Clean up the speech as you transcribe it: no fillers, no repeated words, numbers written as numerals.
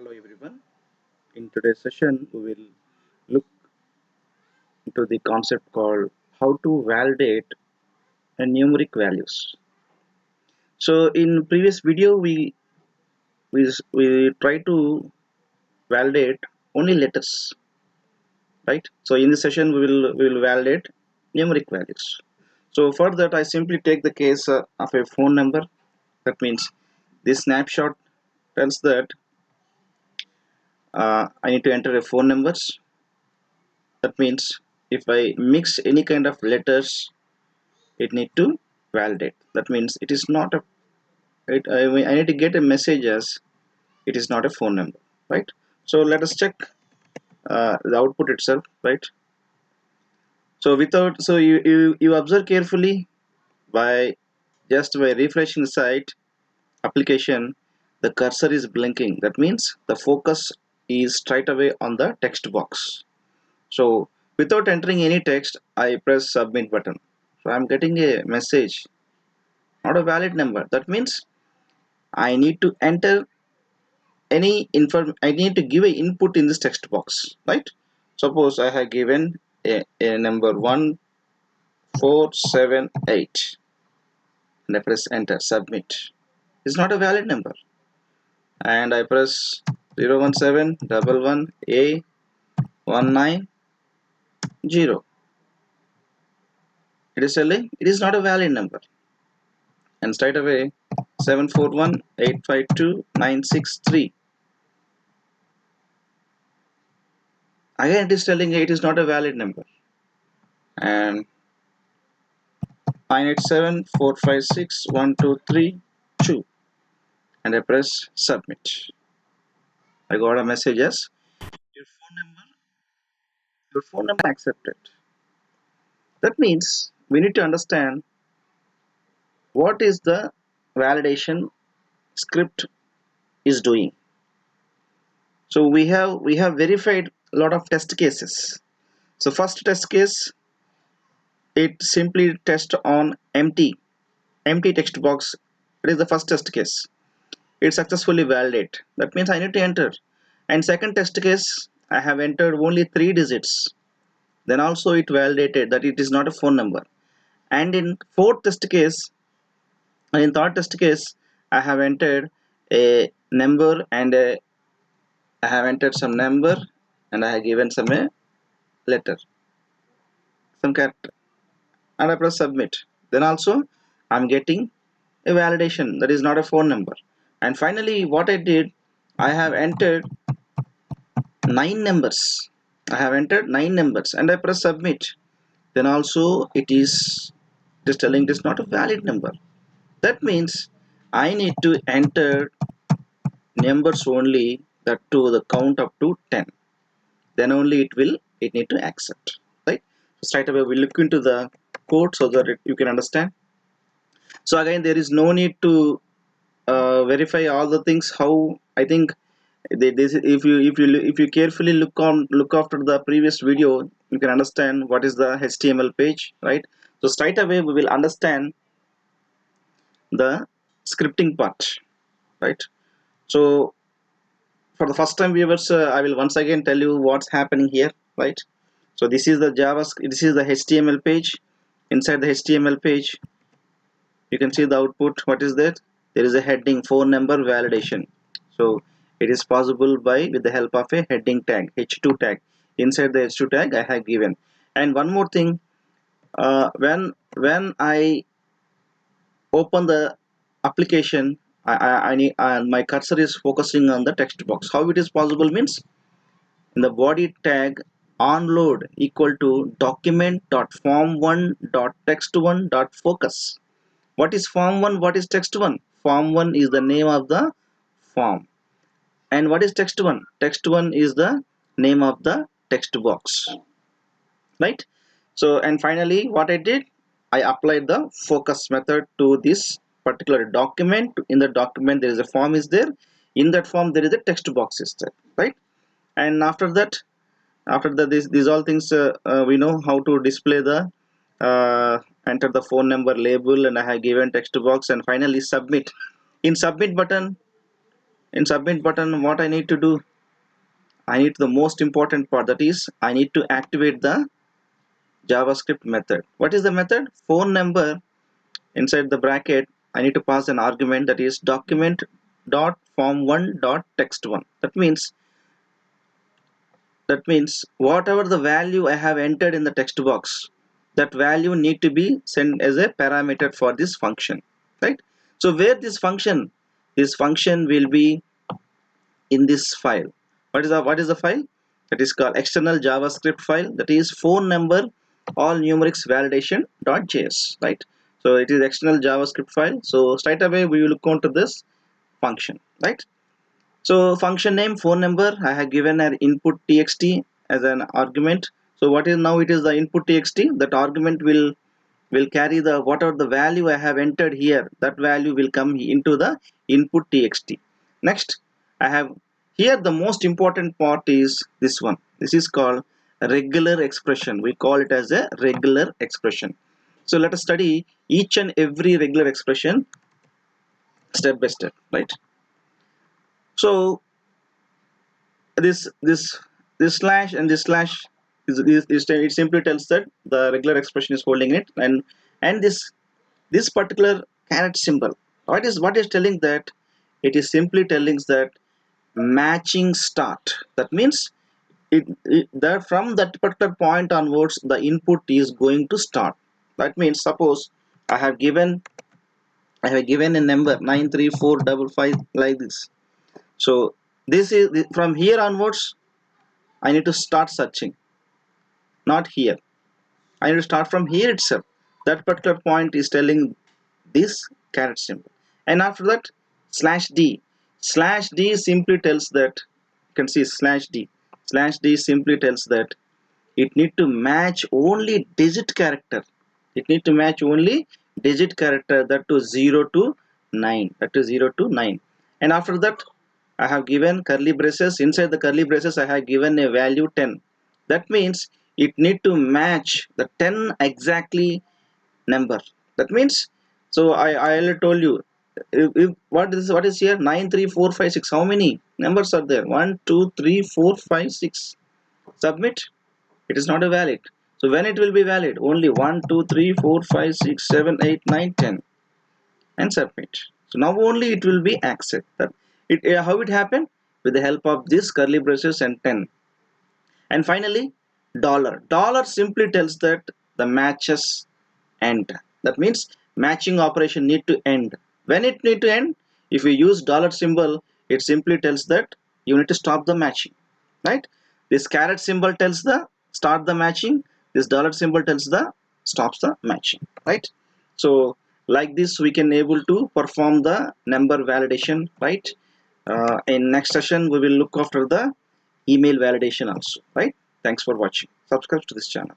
Hello everyone. In today's session, we will look into the concept called how to validate a numeric values. So in previous video, we try to validate only letters, right? So in this session, we will validate numeric values. So for that, I simply take the case of a phone number. That means this snapshot tells that I need to enter a phone numbers. That means if I mix any kind of letters, it need to validate. That means it is not a I need to get a message as it is not a phone number, right? So let us check the output itself, right? So you observe carefully by just by refreshing the site application, the cursor is blinking. That means the focus is straight away on the text box. So without entering any text, I press submit button. So I'm getting a message, not a valid number. That means I need to enter I need to give a input in this text box, right? Suppose I have given a number 1478 and I press enter, submit. It's not a valid number. And I press 01711A190. It is telling it is not a valid number. And straight away 741852963. Again it is telling it is not a valid number. And 987456123 and I press submit. I got a message as your phone number accepted. That means we need to understand what is the validation script is doing. So we have verified a lot of test cases. So first test case, it simply test on empty text box. It is the first test case. It successfully validate. That means I need to enter. And second test case, I have entered only 3 digits. Then also it validated that it is not a phone number. And in fourth test case, and in third test case, I have entered a number and I have entered some number and I have given some a letter, some character, and I press submit. Then also I'm getting a validation that is not a phone number. And finally, what I did, I have entered 9 numbers. I have entered 9 numbers and I press submit. Then also it is just telling it is not a valid number. That means I need to enter numbers only, that to the count up to 10. Then only it need to accept, right? So straight away we look into the code so that you can understand. So again, there is no need to verify all the things. How I think if you carefully look after the previous video, you can understand what is the HTML page, right? So straight away we will understand the scripting part, right? So for the first time viewers, I will once again tell you what's happening here, right? So this is the JavaScript, this is the HTML page. Inside the HTML page, you can see the output. What is that? There is a heading phone number validation. So it is possible by with the help of a heading tag, h2 tag. Inside the h2 tag I have given. And one more thing, when I open the application, I need my cursor is focusing on the text box. How it is possible means, in the body tag onload equal to document.form1.text1.focus. What is form1? What is text1? Form1 is the name of the form. And what is text1? Text1 is the name of the text box. Right? So, and finally, what I did, I applied the focus method to this particular document. In the document, there is a form is there. In that form, there is a text box is there. Right? And after that, these all things we know how to display the enter the phone number label, and I have given text box, and finally submit. In submit button, in submit button, what I need to do, I need the most important part, that is I need to activate the JavaScript method. What is the method? Phone number, inside the bracket I need to pass an argument, that is document dot form1 dot text1. That means whatever the value I have entered in the text box, that value need to be sent as a parameter for this function, right? So where this function will be in this file. What is the file? That is called external JavaScript file, that is phone number all numerics validation.js, right? So it is external JavaScript file. So straight away we will look onto this function, right? So function name phone number, I have given an input txt as an argument. So what is now, it is the input txt. That argument will carry the whatever the value I have entered here, that value will come into the input txt. Next, I have here the most important part is this one. This is called a regular expression. We call it as a regular expression. So let us study each and every regular expression step by step, right? So this slash and this slash it simply tells that the regular expression is holding it, and this particular caret symbol, what is telling that, it is simply telling that matching start. That means that from that particular point onwards the input is going to start. That means suppose I have given a number 93455 like this. So this is from here onwards I need to start searching, not here. I need to start from here itself. That particular point is telling this caret symbol. And after that, slash d. Slash d simply tells that, you can see slash d. Slash d simply tells that it need to match only digit character. It need to match only digit character, that to 0 to 9. That to 0 to 9. And after that, I have given curly braces. Inside the curly braces, I have given a value 10. That means it need to match the 10 exactly number. That means, so I already told you, what is here, 9 3 4 5 6. How many numbers are there? 1 2 3 4 5 6. Submit. It is not a valid. So when it will be valid? Only 1 2 3 4 5 6 7 8 9 10, and submit. So now only it will be accepted. How it happened? With the help of this curly braces and 10. And finally, dollar simply tells that the matches end. That means matching operation need to end. When it need to end, if we use dollar symbol, it simply tells that you need to stop the matching, right? This caret symbol tells the start the matching. This dollar symbol tells the stops the matching, right? So like this we can able to perform the number validation, right? In next session we will look after the email validation also, right? Thanks for watching. Subscribe to this channel.